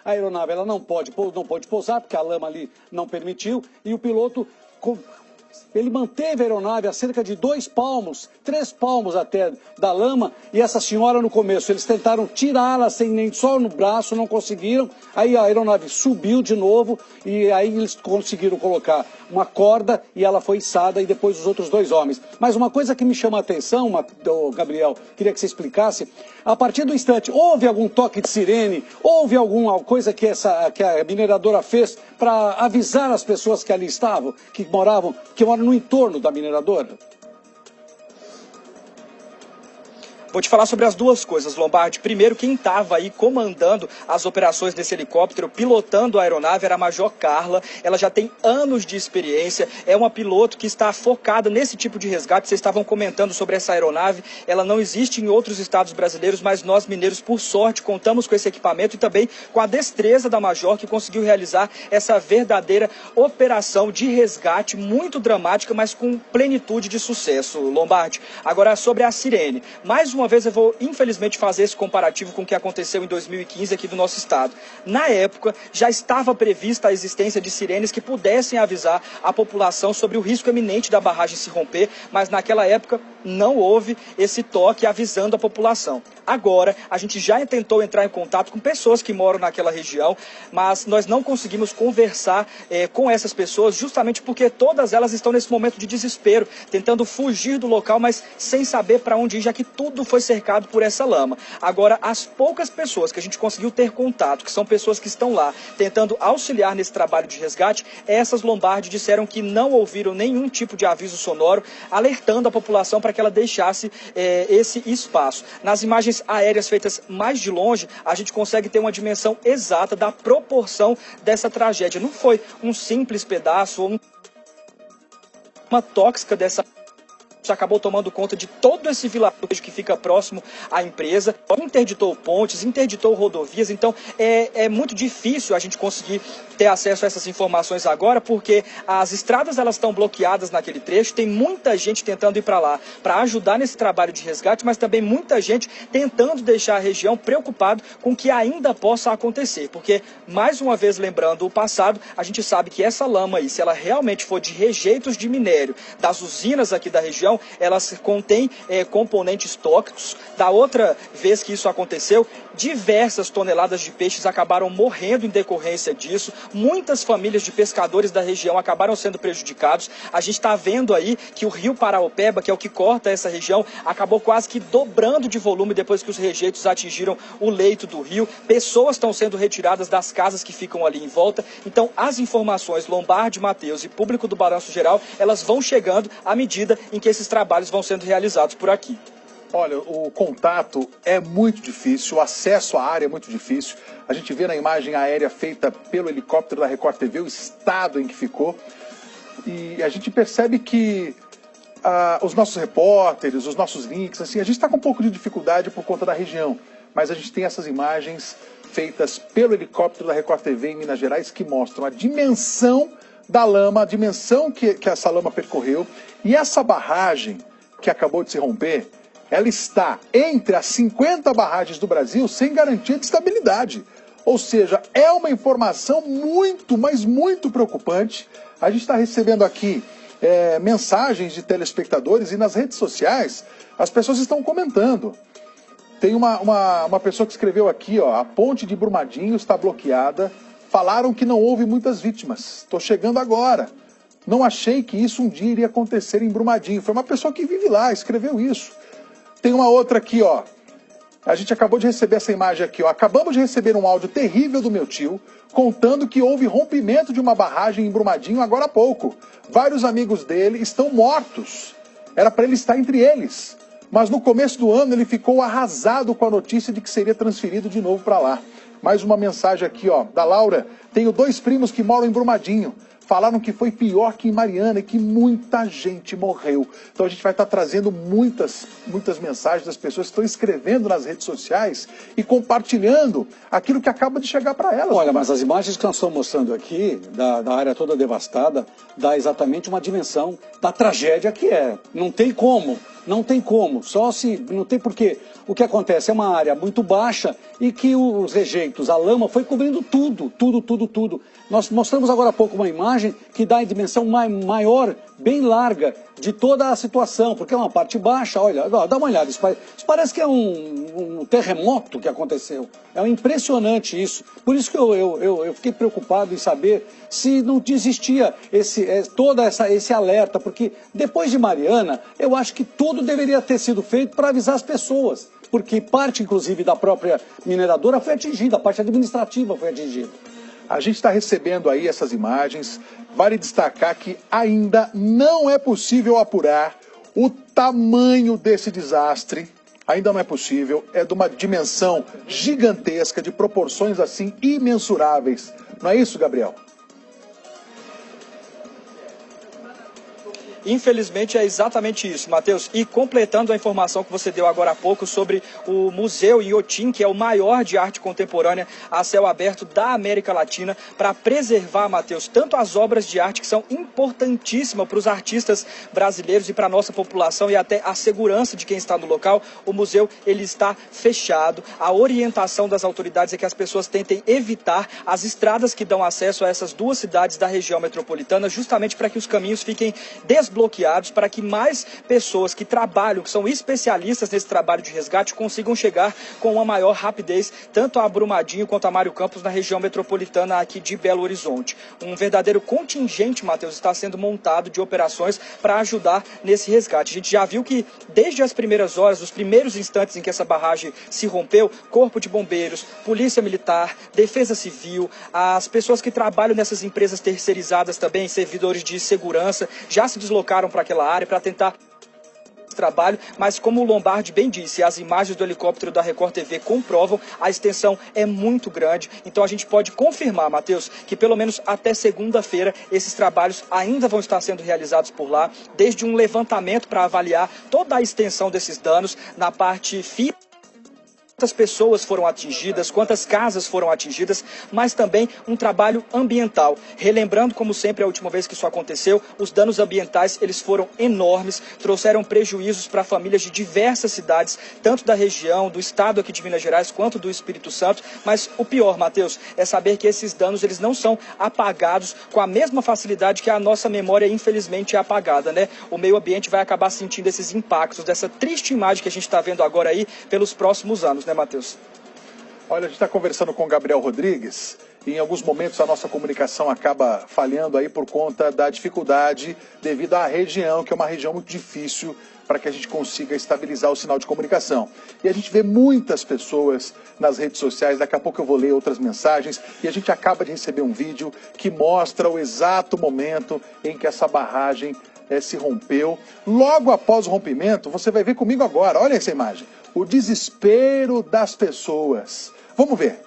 A aeronave ela não pode pousar, porque a lama ali não permitiu, e o piloto ele manteve a aeronave a cerca de 2 palmos, 3 palmos até da lama, e essa senhora no começo, eles tentaram tirá-la sem nem só no braço, não conseguiram, aí a aeronave subiu de novo, e aí eles conseguiram colocar uma corda, e ela foi içada, e depois os outros 2 homens. Mas uma coisa que me chama a atenção, Gabriel, queria que você explicasse, a partir do instante, houve algum toque de sirene, houve alguma coisa que a mineradora fez para avisar as pessoas que ali estavam, que moram no entorno da mineradora? Vou te falar sobre as duas coisas, Lombardi. Primeiro, quem estava aí comandando as operações desse helicóptero, pilotando a aeronave, era a Major Carla. Ela já tem anos de experiência, é uma piloto que está focada nesse tipo de resgate. Vocês estavam comentando sobre essa aeronave, ela não existe em outros estados brasileiros, mas nós mineiros, por sorte, contamos com esse equipamento e também com a destreza da Major, que conseguiu realizar essa verdadeira operação de resgate, muito dramática, mas com plenitude de sucesso, Lombardi. Agora, sobre a sirene. Mais uma vez eu vou, infelizmente, fazer esse comparativo com o que aconteceu em 2015 aqui do nosso estado. Na época, já estava prevista a existência de sirenes que pudessem avisar a população sobre o risco iminente da barragem se romper, mas naquela época não houve esse toque avisando a população. Agora, a gente já tentou entrar em contato com pessoas que moram naquela região, mas nós não conseguimos conversar com essas pessoas, justamente porque todas elas estão nesse momento de desespero, tentando fugir do local, mas sem saber para onde ir, já que tudo foi cercado por essa lama. Agora, as poucas pessoas que a gente conseguiu ter contato, que são pessoas que estão lá tentando auxiliar nesse trabalho de resgate, essas, Lombardi, disseram que não ouviram nenhum tipo de aviso sonoro alertando a população para que ela deixasse esse espaço. Nas imagens aéreas feitas mais de longe, a gente consegue ter uma dimensão exata da proporção dessa tragédia. Não foi um simples pedaço ou uma tóxica dessa acabou tomando conta de todo esse vilarejo que fica próximo à empresa, interditou pontes, interditou rodovias, então é muito difícil a gente conseguir ter acesso a essas informações agora, porque as estradas elas estão bloqueadas naquele trecho, tem muita gente tentando ir para lá para ajudar nesse trabalho de resgate, mas também muita gente tentando deixar a região preocupado com o que ainda possa acontecer, porque, mais uma vez lembrando o passado, a gente sabe que essa lama aí, se ela realmente for de rejeitos de minério das usinas aqui da região, elas contêm componentes tóxicos. Da outra vez que isso aconteceu, diversas toneladas de peixes acabaram morrendo em decorrência disso. Muitas famílias de pescadores da região acabaram sendo prejudicados. A gente está vendo aí que o rio Paraopeba, que é o que corta essa região, acabou quase que dobrando de volume depois que os rejeitos atingiram o leito do rio. Pessoas estão sendo retiradas das casas que ficam ali em volta. Então, as informações, Lombardi, Matheus e público do Balanço Geral, elas vão chegando à medida em que esses trabalhos vão sendo realizados por aqui. Olha, o contato é muito difícil, o acesso à área é muito difícil. A gente vê na imagem aérea feita pelo helicóptero da Record TV o estado em que ficou. E a gente percebe que os nossos repórteres, os nossos links, assim, a gente está com um pouco de dificuldade por conta da região. Mas a gente tem essas imagens feitas pelo helicóptero da Record TV em Minas Gerais que mostram a dimensão da lama, a dimensão que essa lama percorreu. E essa barragem que acabou de se romper, ela está entre as 50 barragens do Brasil sem garantia de estabilidade. Ou seja, é uma informação muito, mas muito preocupante. A gente está recebendo aqui mensagens de telespectadores e nas redes sociais as pessoas estão comentando. Tem uma pessoa que escreveu aqui, ó, a ponte de Brumadinho está bloqueada. Falaram que não houve muitas vítimas. Estou chegando agora. Não achei que isso um dia iria acontecer em Brumadinho. Foi uma pessoa que vive lá, escreveu isso. Tem uma outra aqui, ó. A gente acabou de receber essa imagem aqui, ó. Acabamos de receber um áudio terrível do meu tio, contando que houve rompimento de uma barragem em Brumadinho agora há pouco. Vários amigos dele estão mortos. Era para ele estar entre eles. Mas no começo do ano ele ficou arrasado com a notícia de que seria transferido de novo para lá. Mais uma mensagem aqui, ó, da Laura. Tenho 2 primos que moram em Brumadinho. falaram que foi pior que em Mariana e que muita gente morreu. Então a gente vai estar trazendo muitas mensagens das pessoas que estão escrevendo nas redes sociais e compartilhando aquilo que acaba de chegar para elas. Olha, mas as imagens que nós estamos mostrando aqui, da área toda devastada, dá exatamente uma dimensão da tragédia que é. Não tem como. Não tem como, não tem porquê. O que acontece é uma área muito baixa e que os rejeitos, a lama foi cobrindo tudo. Nós mostramos agora há pouco uma imagem que dá em dimensão maior, bem larga, de toda a situação, porque é uma parte baixa, olha, dá uma olhada, isso parece que é um terremoto que aconteceu. É impressionante isso. Por isso que eu fiquei preocupado em saber se não existia esse alerta, porque depois de Mariana, eu acho que tudo deveria ter sido feito para avisar as pessoas, porque parte, inclusive, da própria mineradora foi atingida, a parte administrativa foi atingida. A gente está recebendo aí essas imagens. Vale destacar que ainda não é possível apurar o tamanho desse desastre. Ainda não é possível. É de uma dimensão gigantesca, de proporções assim imensuráveis. Não é isso, Gabriel? Infelizmente é exatamente isso, Matheus. E completando a informação que você deu agora há pouco sobre o Museu Inhotim, que é o maior de arte contemporânea a céu aberto da América Latina, para preservar, Matheus, tanto as obras de arte que são importantíssimas para os artistas brasileiros e para a nossa população e até a segurança de quem está no local. O museu ele está fechado. A orientação das autoridades é que as pessoas tentem evitar as estradas que dão acesso a essas duas cidades da região metropolitana, justamente para que os caminhos fiquem desbloqueados, para que mais pessoas que trabalham, que são especialistas nesse trabalho de resgate, consigam chegar com uma maior rapidez, tanto a Brumadinho quanto a Mário Campos, na região metropolitana aqui de Belo Horizonte. Um verdadeiro contingente, Matheus, está sendo montado de operações para ajudar nesse resgate. A gente já viu que desde as primeiras horas, os primeiros instantes em que essa barragem se rompeu, Corpo de Bombeiros, Polícia Militar, Defesa Civil, as pessoas que trabalham nessas empresas terceirizadas também, servidores de segurança, já se deslocaram para aquela área para tentar trabalho, mas como o Lombardi bem disse, as imagens do helicóptero da Record TV comprovam, a extensão é muito grande, então a gente pode confirmar, Matheus, que pelo menos até segunda-feira esses trabalhos ainda vão estar sendo realizados por lá, desde um levantamento para avaliar toda a extensão desses danos na parte física, quantas pessoas foram atingidas, quantas casas foram atingidas, mas também um trabalho ambiental. Relembrando, como sempre, a última vez que isso aconteceu, os danos ambientais eles foram enormes, trouxeram prejuízos para famílias de diversas cidades, tanto da região, do estado aqui de Minas Gerais, quanto do Espírito Santo. Mas o pior, Matheus, é saber que esses danos eles não são apagados com a mesma facilidade que a nossa memória, infelizmente, é apagada, né? O meio ambiente vai acabar sentindo esses impactos, dessa triste imagem que a gente está vendo agora aí pelos próximos anos, né, Matheus? Olha, a gente está conversando com o Gabriel Rodrigues e em alguns momentos a nossa comunicação acaba falhando aí por conta da dificuldade devido à região, que é uma região muito difícil para que a gente consiga estabilizar o sinal de comunicação. E a gente vê muitas pessoas nas redes sociais, daqui a pouco eu vou ler outras mensagens, e a gente acaba de receber um vídeo que mostra o exato momento em que essa barragem se rompeu. Logo após o rompimento, você vai ver comigo agora, olha essa imagem. O desespero das pessoas. Vamos ver.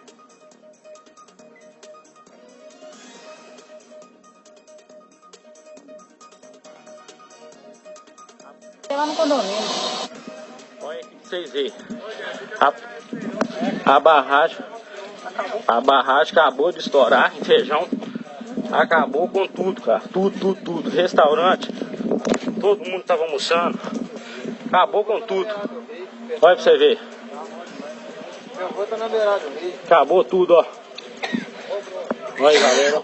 Lá no condomínio. Olha aqui pra vocês verem. A barragem acabou de estourar em Feijão. Acabou com tudo, cara. Tudo. Restaurante. Todo mundo tava almoçando. Acabou com tudo. Olha pra você ver. Meu avô tá na beirada do rio. Acabou tudo, ó. Olha aí, galera.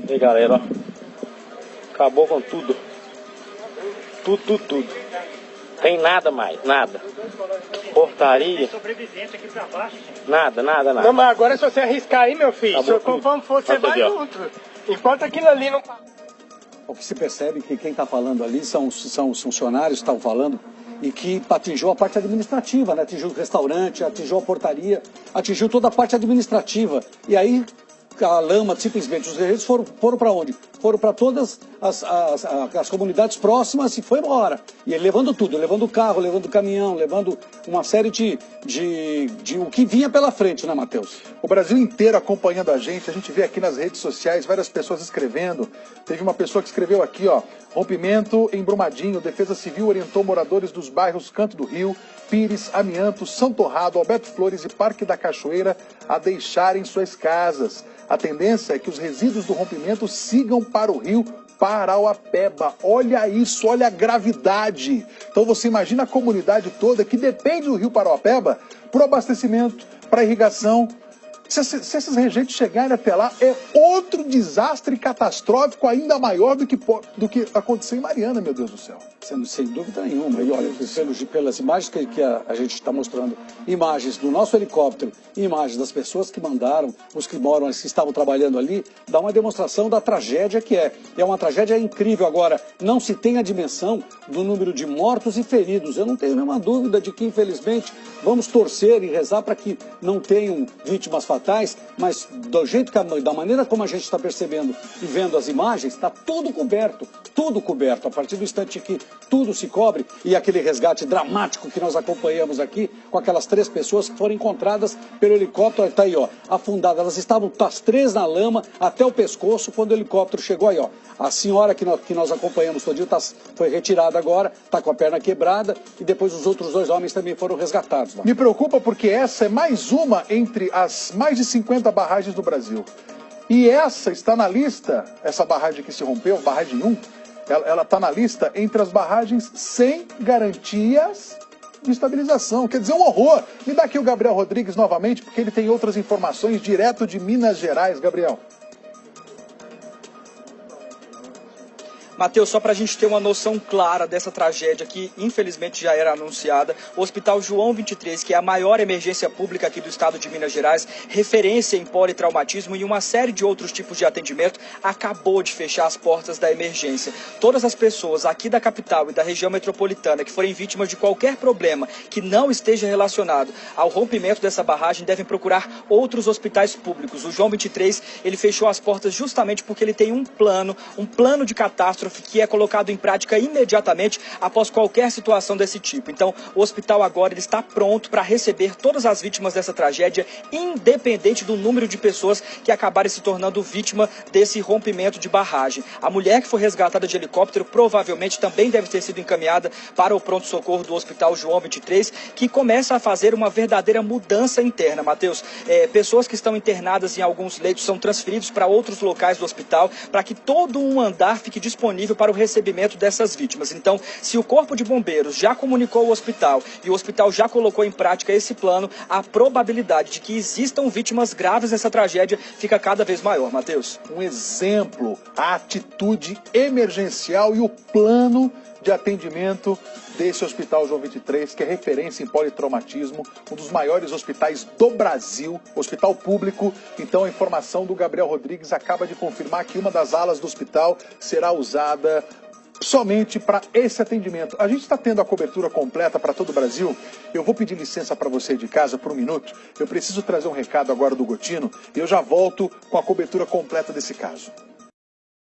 E aí, galera, ó. Acabou com tudo. Tudo. Tem nada mais, nada. Portaria. Nada. Não, mas agora se você arriscar aí, meu filho, conforme for, você vai junto. Enquanto aquilo ali não... O que se percebe é que quem está falando ali são os funcionários que estavam falando e que atingiu a parte administrativa, né? Atingiu o restaurante, atingiu a portaria, atingiu toda a parte administrativa. E aí a lama, simplesmente, os guerreiros foram para onde? foram para todas as comunidades próximas e foi embora. E ele levando tudo, levando o carro, levando o caminhão, levando uma série de o que vinha pela frente, né, Matheus? O Brasil inteiro acompanhando a gente vê aqui nas redes sociais várias pessoas escrevendo. Teve uma pessoa que escreveu aqui, ó, rompimento em Brumadinho, Defesa Civil orientou moradores dos bairros Canto do Rio, Pires, Amianto, São Torrado, Alberto Flores e Parque da Cachoeira a deixarem suas casas. A tendência é que os resíduos do rompimento sigam para o rio Parauapeba. Olha isso, olha a gravidade. Então você imagina a comunidade toda que depende do rio Parauapeba para o abastecimento, para a irrigação. Se esses rejeitos chegarem até lá, é outro desastre catastrófico ainda maior do que aconteceu em Mariana, meu Deus do céu. Sem dúvida nenhuma. E olha, pelas imagens que a gente está mostrando, imagens do nosso helicóptero, imagens das pessoas que mandaram, os que moram, que estavam trabalhando ali, dá uma demonstração da tragédia que é. É uma tragédia incrível. Agora, não se tem a dimensão do número de mortos e feridos. Eu não tenho nenhuma dúvida de que, infelizmente, vamos torcer e rezar para que não tenham vítimas fatais, mas do jeito da maneira como a gente está percebendo e vendo as imagens, está tudo coberto. A partir do instante que tudo se cobre, e aquele resgate dramático que nós acompanhamos aqui, com aquelas 3 pessoas que foram encontradas pelo helicóptero, está aí, ó, afundadas. Elas estavam as 3 na lama até o pescoço quando o helicóptero chegou aí, ó. A senhora que nós acompanhamos todo dia foi retirada agora, está com a perna quebrada, e depois os outros 2 homens também foram resgatados. Me preocupa porque essa é mais uma entre as mais de 50 barragens do Brasil. E essa está na lista, essa barragem que se rompeu, barragem 1, ela está na lista entre as barragens sem garantias de estabilização. Quer dizer, um horror. Me dá aqui o Gabriel Rodrigues novamente, porque ele tem outras informações direto de Minas Gerais. Gabriel. Matheus, só para a gente ter uma noção clara dessa tragédia que infelizmente já era anunciada, o Hospital João 23, que é a maior emergência pública aqui do estado de Minas Gerais, referência em politraumatismo e uma série de outros tipos de atendimento, acabou de fechar as portas da emergência. Todas as pessoas aqui da capital e da região metropolitana que forem vítimas de qualquer problema que não esteja relacionado ao rompimento dessa barragem devem procurar outros hospitais públicos. O João 23, ele fechou as portas justamente porque ele tem um plano de catástrofe que é colocado em prática imediatamente após qualquer situação desse tipo. Então, o hospital agora ele está pronto para receber todas as vítimas dessa tragédia, independente do número de pessoas que acabarem se tornando vítima desse rompimento de barragem. A mulher que foi resgatada de helicóptero provavelmente também deve ter sido encaminhada para o pronto-socorro do Hospital João 23, que começa a fazer uma verdadeira mudança interna, Matheus. Pessoas que estão internadas em alguns leitos são transferidos para outros locais do hospital para que todo um andar fique disponível para o recebimento dessas vítimas. Então, se o Corpo de Bombeiros já comunicou ao hospital e o hospital já colocou em prática esse plano, a probabilidade de que existam vítimas graves nessa tragédia fica cada vez maior, Matheus. Um exemplo, a atitude emergencial e o plano de atendimento desse Hospital João 23, que é referência em politraumatismo, um dos maiores hospitais do Brasil, hospital público. Então a informação do Gabriel Rodrigues acaba de confirmar que uma das alas do hospital será usada somente para esse atendimento. A gente está tendo a cobertura completa para todo o Brasil. Eu vou pedir licença para você de casa por um minuto. Eu preciso trazer um recado agora do Gotino e eu já volto com a cobertura completa desse caso.